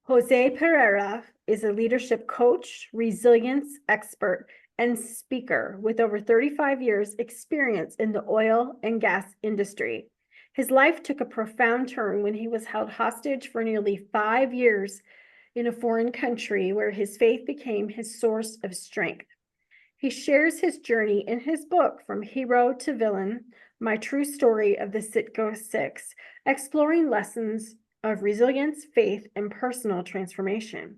Jose Pereira is a leadership coach, resilience expert, and speaker with over 35 years experience in the oil and gas industry. His life took a profound turn when he was held hostage for nearly 5 years in a foreign country where his faith became his source of strength. He shares his journey in his book, From Hero to Villain, My True Story of the Citgo Six, exploring lessons of resilience, faith, and personal transformation.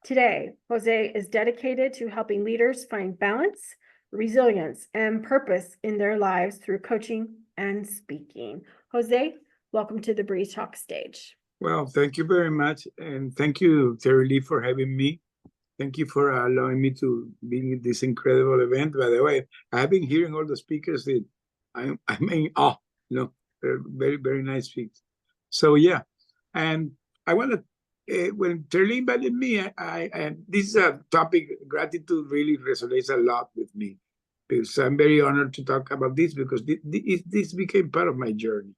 Today, Jose is dedicated to helping leaders find balance, resilience, and purpose in their lives through coaching and speaking. Jose, welcome to the BRI Talks stage. Well, thank you very much. And thank you, Terry Lee, for having me. Thank you for allowing me to be in this incredible event. By the way, I've been hearing all the speakers that I'm in awe. They're very, very nice speakers. So, yeah. And I want to, when Terry Lee invited me, this is a topic, gratitude really resonates a lot with me. Because I'm very honored to talk about this because this became part of my journey.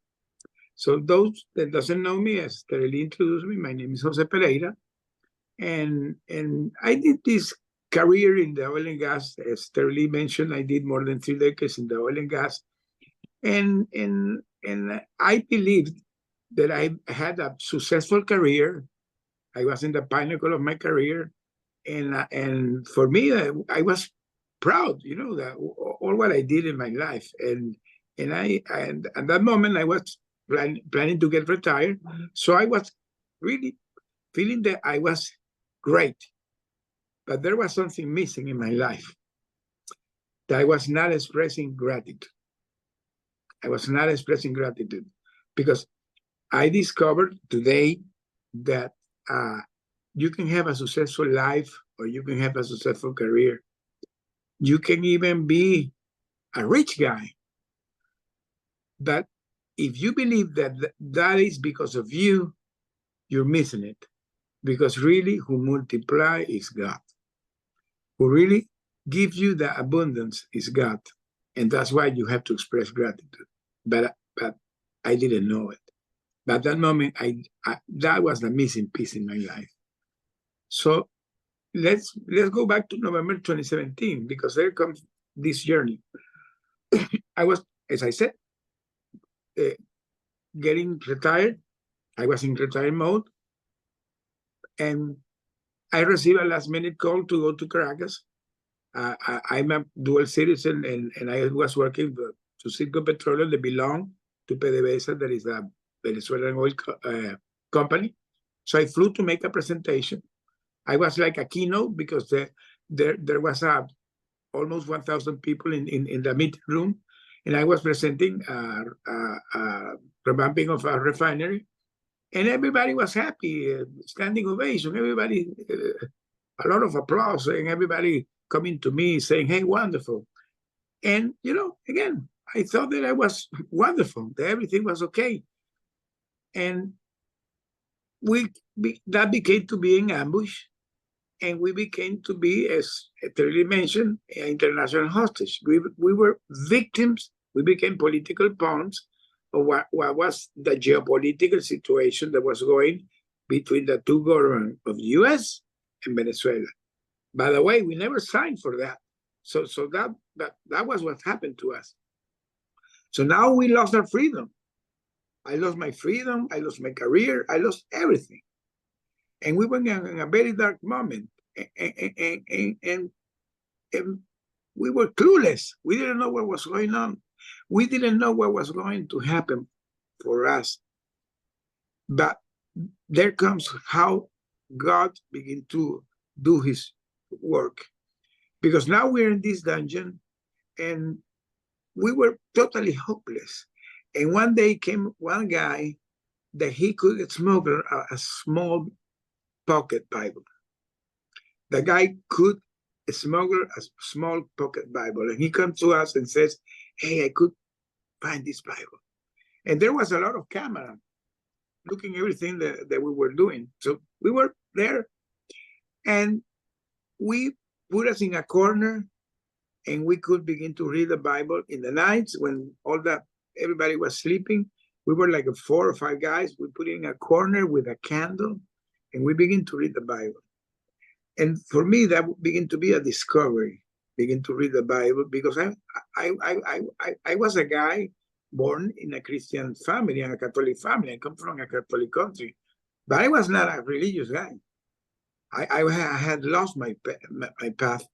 So those that doesn't know me, as Terry Lee introduced me, my name is Jose Pereira. And I did this career in the oil and gas. As Terry Lee mentioned, I did more than 3 decades in the oil and gas. And I believed that I had a successful career. I was in the pinnacle of my career. And for me, I was proud, that all what I did in my life. And at that moment, I was planning to get retired. So I was really feeling that I was great, but there was something missing in my life, that I was not expressing gratitude. I was not expressing gratitude because I discovered today that you can have a successful life or you can have a successful career. You can even be a rich guy. But if you believe that that is because of you, you're missing it. Because really, who multiply is God. Who really gives you the abundance is God. And that's why you have to express gratitude. But I didn't know it. But at that moment, that was the missing piece in my life. So let's go back to November 2017, because there comes this journey. I was, as I said, getting retired. I was in retirement mode. And I received a last-minute call to go to Caracas. I'm a dual citizen, and I was working to Citgo Petroleum that belong to PDVSA, that is a Venezuelan oil company. So I flew to make a presentation. I was like a keynote because there was almost 1,000 people in the meeting room, and I was presenting revamping of a refinery. And everybody was happy, standing ovation, everybody, a lot of applause, and everybody coming to me saying, hey, wonderful. And, again, I thought that I was wonderful, that everything was okay. And that became to be an ambush, and we became to be, as Terry mentioned, an international hostage. We were victims, we became political pawns, what was the geopolitical situation that was going between the two governments of the U.S. and Venezuela. By the way, we never signed for that. So that was what happened to us. So now we lost our freedom. I lost my freedom. I lost my career. I lost everything. And we were in a very dark moment. And we were clueless. We didn't know what was going on. We didn't know what was going to happen for us. But there comes how God began to do his work. Because now we're in this dungeon and we were totally hopeless. And one day came one guy that he could smuggle a small pocket Bible. The guy could smuggle a small pocket Bible. And he comes to us and says, hey, I could find this Bible. And there was a lot of camera looking everything that we were doing. So we were there, and we put us in a corner, and we could begin to read the Bible in the nights when everybody was sleeping. We were like 4 or 5 guys. We put in a corner with a candle, and we begin to read the Bible. And for me, that would begin to be a discovery. Begin to read the Bible, because I was a guy born in a Christian family, and a Catholic family. I come from a Catholic country, but I was not a religious guy. I had lost my path,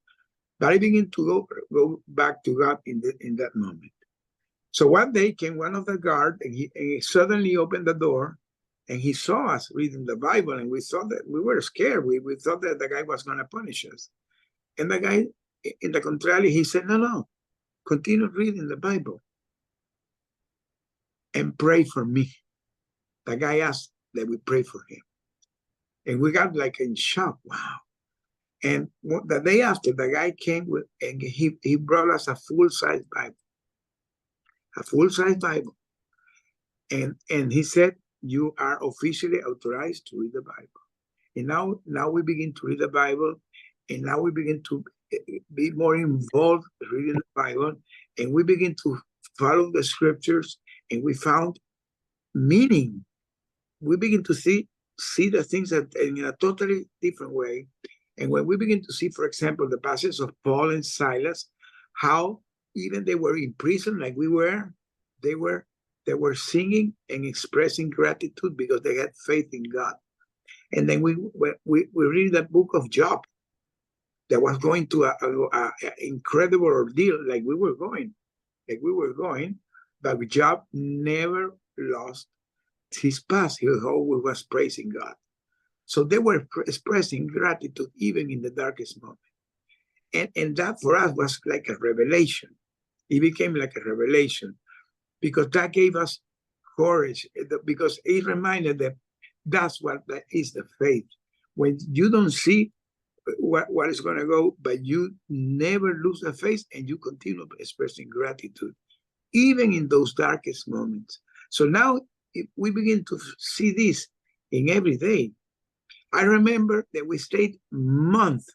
but I began to go back to God in that moment. So one day came one of the guard, and he suddenly opened the door, and he saw us reading the Bible, and we thought that we were scared. We thought that the guy was going to punish us. And the guy, in the contrary, he said, no, continue reading the Bible and pray for me. The guy asked that we pray for him. And we got like in shock. Wow. And the day after, the guy came with, and he brought us a full-size Bible. A full-size Bible. And he said, you are officially authorized to read the Bible. And now we begin to read the Bible, and now we begin to be more involved reading the Bible, and we begin to follow the scriptures, and we found meaning. We begin to see the things that in a totally different way. And when we begin to see, for example, the passage of Paul and Silas, how even they were in prison like we were, they were singing and expressing gratitude because they had faith in God. And then we read the book of Job, that was going to a incredible ordeal like we were going, but Job never lost his path. He always was praising God. So they were expressing gratitude even in the darkest moment. And that for us was like a revelation. It became like a revelation, because that gave us courage, because it reminded them that's what that is, the faith. When you don't see what is going to go, but you never lose the faith, and you continue expressing gratitude, even in those darkest moments. So now we begin to see this in every day. I remember that we stayed months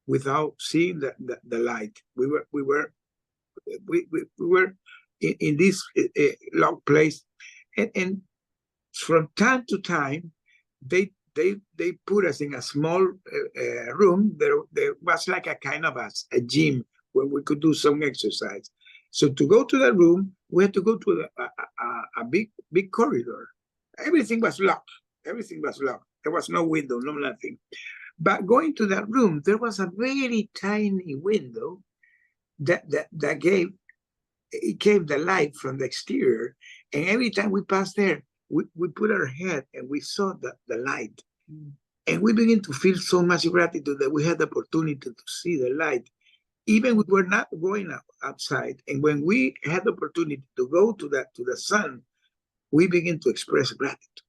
without seeing the light. We were in this locked place, and from time to time, they put us in a small room. There was like a kind of a gym where we could do some exercise. So to go to that room, we had to go to a big corridor. Everything was locked. There was no window, no nothing. But going to that room, there was a very tiny window that gave the light from the exterior. And every time we passed there, we put our head and we saw the light. And we began to feel so much gratitude that we had the opportunity to see the light. Even we were not going outside. And when we had the opportunity to go to the sun, we begin to express gratitude.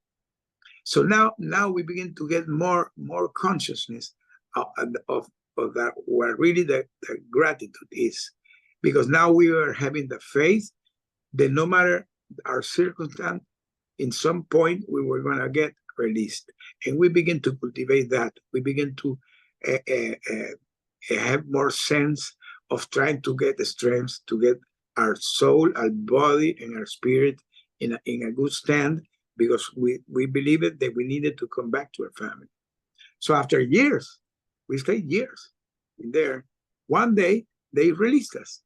So now we begin to get more consciousness of that, what really the gratitude is. Because now we are having the faith that no matter our circumstance, in some point we were going to get released. And we begin to cultivate that. We begin to have more sense of trying to get the strength to get our soul, our body, and our spirit in a good stand, because we believe it that we needed to come back to our family. So after years, we stayed years in there. One day, they released us.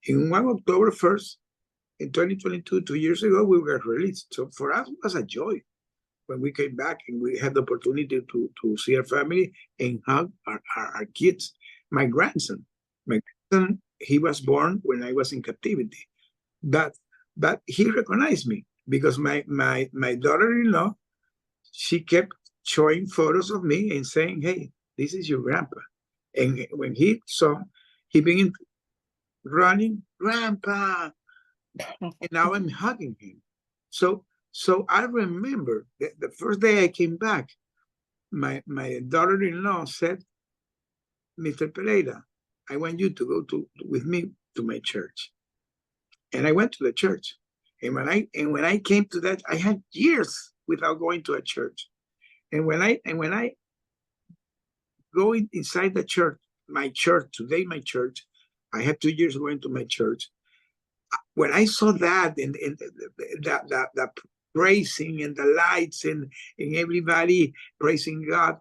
In October 1st, in 2022, 2 years ago, we were released. So for us, it was a joy when we came back and we had the opportunity to see our family and hug our kids. My grandson, he was born when I was in captivity. But he recognized me, because my daughter-in-law, she kept showing photos of me and saying, hey, this is your grandpa. And when he saw, he began running, grandpa. And now I'm hugging him. So I remember the first day I came back, my daughter-in-law said, Mr. Pereira, I want you to go with me to my church. And I went to the church. And when I came to that, I had years without going to a church. And when I go inside the church, my church, I had 2 years going to my church. When I saw that, and praising and the lights and everybody praising God.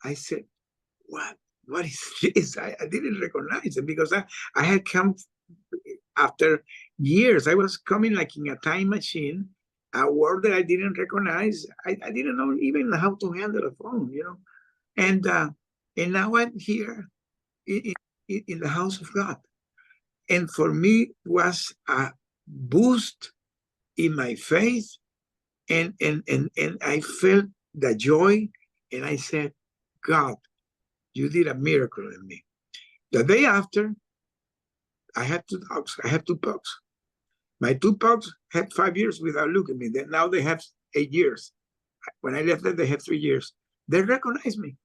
I said, what is this? I didn't recognize it because I had come after years. I was coming like in a time machine, a word that I didn't recognize. I didn't know even how to handle a phone, and now I'm here in, in the house of God. And for me was a boost in my faith, and I felt the joy, and I said, God, you did a miracle in me. The day after, I had two dogs. I have two pugs. My two pugs had 5 years without looking at me. Now they have 8 years. When I left them, they had 3 years. They recognize me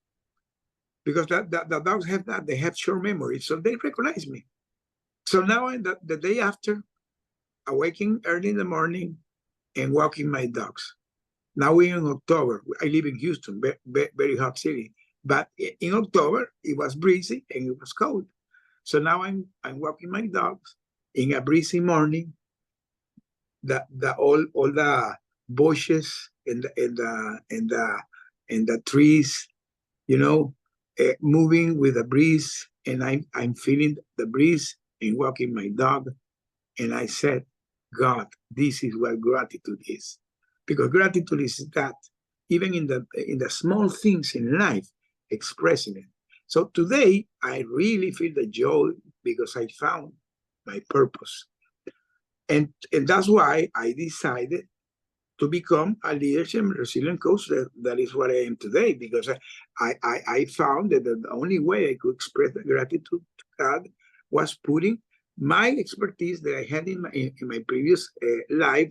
because the dogs have that. They have short memory, so they recognize me. So now the day after, awaking early in the morning and walking my dogs. Now we're in October. I live in Houston, very hot city. But in October, it was breezy and it was cold. So now I'm walking my dogs in a breezy morning. All the bushes and the trees, moving with the breeze, and I'm feeling the breeze and walking my dog. And I said, God, this is what gratitude is. Because gratitude is that, even in the small things in life, expressing it. So today, I really feel the joy because I found my purpose. And that's why I decided to become a leadership and resilient coach. That is what I am today, because I found that the only way I could express the gratitude to God was putting my expertise that I had in my previous life,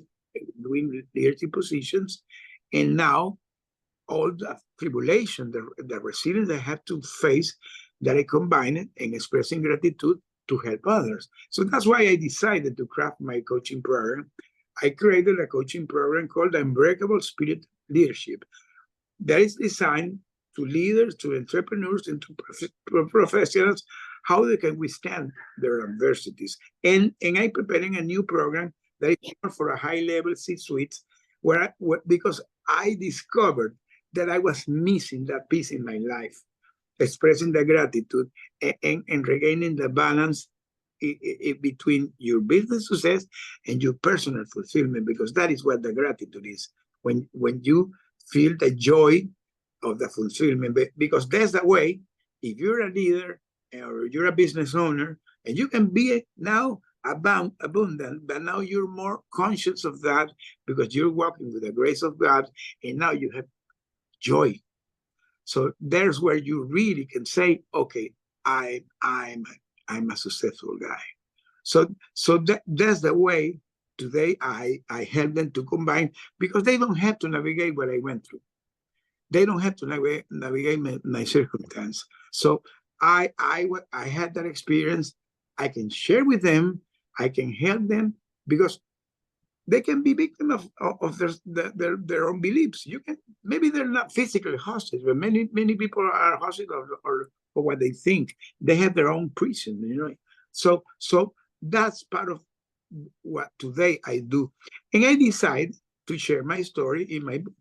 doing leadership positions, and now all the tribulation, the resilience I have to face, that I combine it and expressing gratitude to help others. So that's why I decided to craft my coaching program. I created a coaching program called the Unbreakable Spirit Leadership that is designed to leaders, to entrepreneurs, and to professionals, how they can withstand their adversities. And I'm preparing a new program that is for a high-level C-suite, because I discovered that I was missing that piece in my life, expressing the gratitude and regaining the balance between your business success and your personal fulfillment, because that is what the gratitude is. When you feel the joy of the fulfillment, because that's the way, if you're a leader or you're a business owner, and you can be now abundant, but now you're more conscious of that because you're walking with the grace of God, and now you have joy. So there's where you really can say, okay, I'm a successful guy. So that's the way today I help them to combine, because they don't have to navigate what I went through. They don't have to navigate my circumstance. So I had that experience. I can share with them. I can help them, because they can be victim of their own beliefs. Maybe they're not physically hostage, but many people are hostage or what they think. They have their own prison, So that's part of what today I do. And I decide to share my story in my book.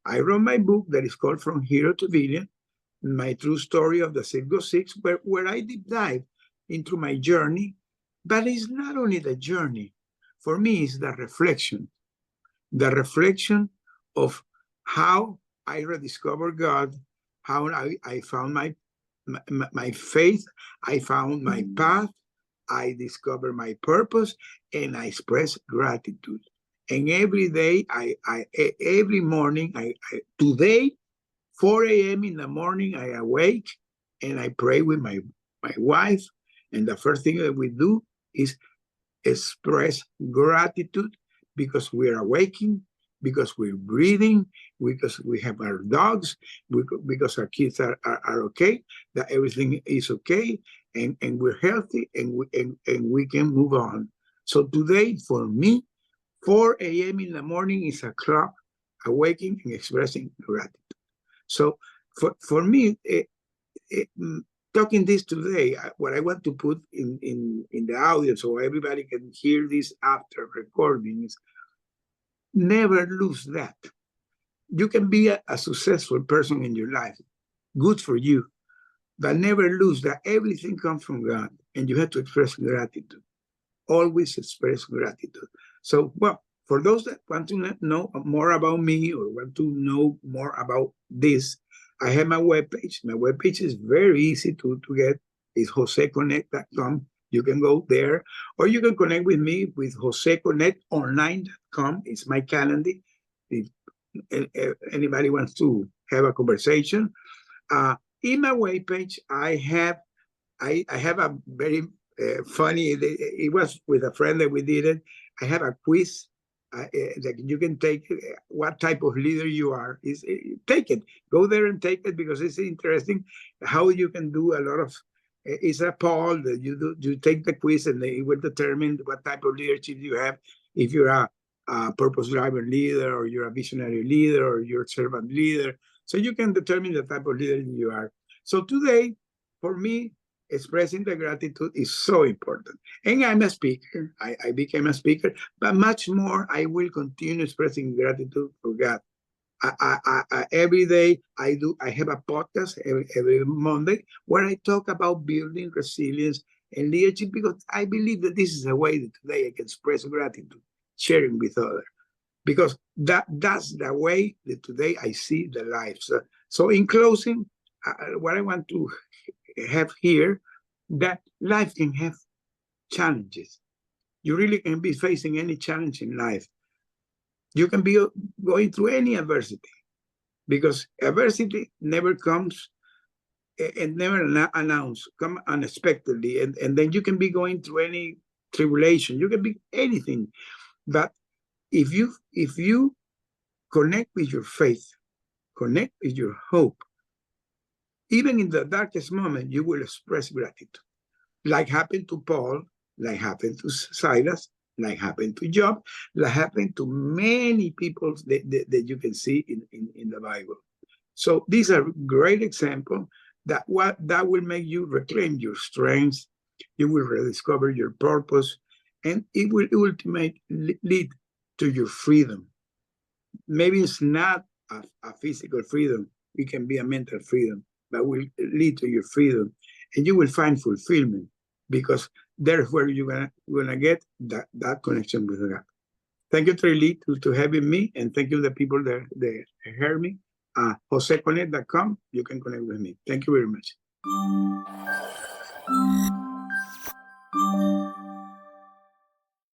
I wrote my book that is called From Hero to Villain, my true story of the Silgo Six, where I deep dive into my journey. But it's not only the journey. For me, it's the reflection of how I rediscovered God, how I found my faith, I found my path, I discovered my purpose, and I express gratitude. And every day, every morning, today, 4 a.m. in the morning, I awake and I pray with my wife. And the first thing that we do is express gratitude, because we're awaking, because we're breathing, because we have our dogs, because our kids are okay, that everything is okay, and we're healthy, and we can move on. So today, for me, 4 a.m. in the morning is a clock, awaking and expressing gratitude. So for me, talking this today, what I want to put in the audio so everybody can hear this after recording is, Never lose that. You can be a successful person in your life. Good for you. But never lose that everything comes from God, and you have to express gratitude. Always express gratitude. So, well, for those that want to know more about me or want to know more about this, I have my webpage. My webpage is very easy to get. It's joseconnect.com. You can go there, or you can connect with me with joseconnectonline.com. It's my calendar. If anybody wants to have a conversation, in my webpage, I have a very funny. It was with a friend that we did it. I have a quiz that you can take. What type of leader you are? Take it. Go there and take it because it's interesting how you can do a lot of. It's a poll that you do. You take the quiz and it will determine what type of leadership you have. If you're a purpose-driven leader, or you're a visionary leader, or you're a servant leader, so you can determine the type of leader you are. So today, for me, expressing the gratitude is so important. And I'm a speaker. I became a speaker, but much more, I will continue expressing gratitude for God. Every day I have a podcast every Monday where I talk about building resilience and leadership, because I believe that this is a way that today I can express gratitude, sharing with others, because that's the way that today I see the life. So in closing, what I want to have here, that life can have challenges. You really can be facing any challenge in life. You can be going through any adversity, because adversity never comes and never announced, come unexpectedly. And then you can be going through any tribulation. You can be anything. But if you connect with your faith, connect with your hope, even in the darkest moment, you will express gratitude. Like happened to Paul, like happened to Silas, like happened to Job, like happened to many people that you can see in the Bible. So these are great examples that will make you reclaim your strengths. You will rediscover your purpose, and it will ultimately lead to your freedom. Maybe it's not a physical freedom. It can be a mental freedom, but will lead to your freedom. And you will find fulfillment, because there's where you're gonna get that connection with God. Thank you, Trey, to having me, and thank you the people that heard me. JoseConnect.com, you can connect with me. Thank you very much.